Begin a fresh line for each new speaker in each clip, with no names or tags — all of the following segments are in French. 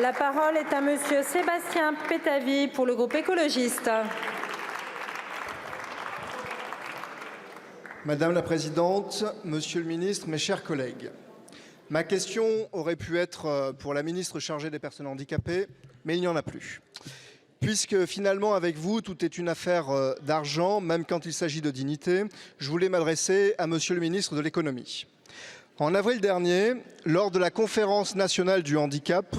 La parole est à monsieur Sébastien Pétavy pour le groupe écologiste.
Madame la Présidente, Monsieur le Ministre, mes chers collègues, ma question aurait pu être pour la ministre chargée des personnes handicapées, mais il n'y en a plus. Puisque finalement, avec vous, tout est une affaire d'argent, même quand il s'agit de dignité, je voulais m'adresser à Monsieur le ministre de l'Économie. En avril dernier, lors de la conférence nationale du handicap,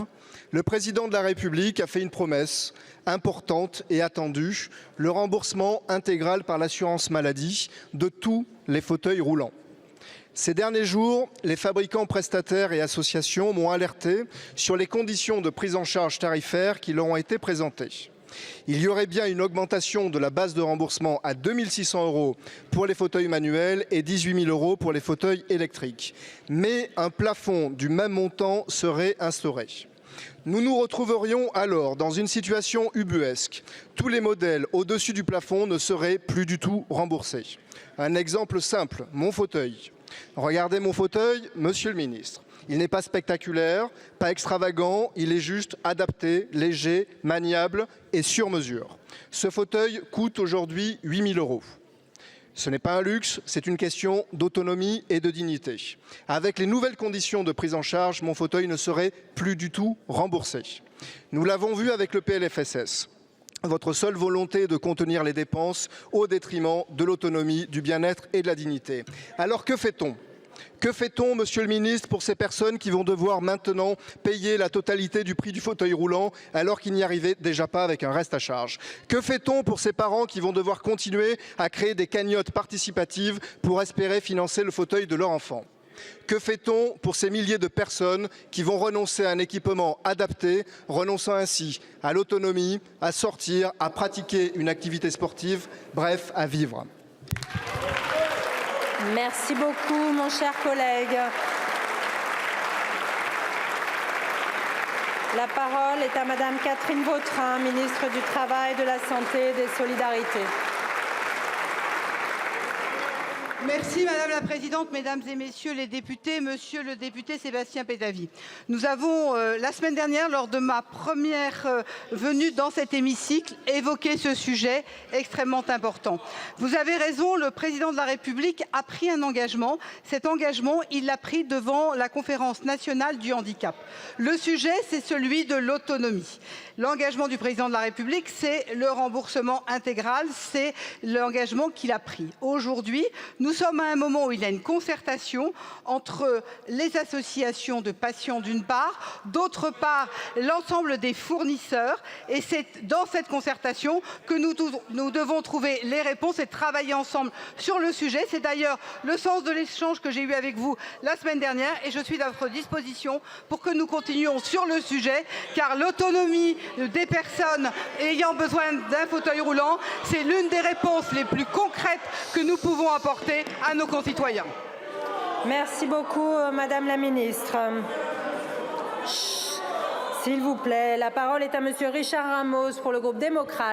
le président de la République a fait une promesse importante et attendue, le remboursement intégral par l'assurance maladie de tous les fauteuils roulants. Ces derniers jours, les fabricants, prestataires et associations m'ont alerté sur les conditions de prise en charge tarifaire qui leur ont été présentées. Il y aurait bien une augmentation de la base de remboursement à 2 600 € pour les fauteuils manuels et 18 000 € pour les fauteuils électriques. Mais un plafond du même montant serait instauré. Nous nous retrouverions alors dans une situation ubuesque. Tous les modèles au-dessus du plafond ne seraient plus du tout remboursés. Un exemple simple, mon fauteuil. Regardez mon fauteuil, Monsieur le Ministre. Il n'est pas spectaculaire, pas extravagant, il est juste adapté, léger, maniable et sur mesure. Ce fauteuil coûte aujourd'hui 8 000 €. Ce n'est pas un luxe, c'est une question d'autonomie et de dignité. Avec les nouvelles conditions de prise en charge, mon fauteuil ne serait plus du tout remboursé. Nous l'avons vu avec le PLFSS. Votre seule volonté est de contenir les dépenses au détriment de l'autonomie, du bien-être et de la dignité. Alors que fait-on ? Que fait-on, Monsieur le Ministre, pour ces personnes qui vont devoir maintenant payer la totalité du prix du fauteuil roulant alors qu'ils n'y arrivaient déjà pas avec un reste à charge? Que fait-on pour ces parents qui vont devoir continuer à créer des cagnottes participatives pour espérer financer le fauteuil de leur enfant? Que fait-on pour ces milliers de personnes qui vont renoncer à un équipement adapté, renonçant ainsi à l'autonomie, à sortir, à pratiquer une activité sportive, bref, à vivre?
Merci beaucoup, mon cher collègue. La parole est à Madame Catherine Vautrin, ministre du Travail, de la Santé et des Solidarités.
Merci Madame la Présidente, Mesdames et Messieurs les députés, Monsieur le député Sébastien Pétavy. Nous avons, la semaine dernière, lors de ma première venue dans cet hémicycle, évoqué ce sujet extrêmement important. Vous avez raison, le Président de la République a pris un engagement. Cet engagement, il l'a pris devant la Conférence nationale du handicap. Le sujet, c'est celui de l'autonomie. L'engagement du Président de la République, c'est le remboursement intégral, c'est l'engagement qu'il a pris. Aujourd'hui, nous sommes à un moment où il y a une concertation entre les associations de patients d'une part, d'autre part l'ensemble des fournisseurs, et c'est dans cette concertation que nous devons trouver les réponses et travailler ensemble sur le sujet. C'est d'ailleurs le sens de l'échange que j'ai eu avec vous la semaine dernière et je suis à votre disposition pour que nous continuions sur le sujet, car l'autonomie des personnes ayant besoin d'un fauteuil roulant, c'est l'une des réponses les plus concrètes que nous pouvons apporter à nos concitoyens.
Merci beaucoup, Madame la Ministre. S'il vous plaît, la parole est à Monsieur Richard Ramos pour le groupe démocrate.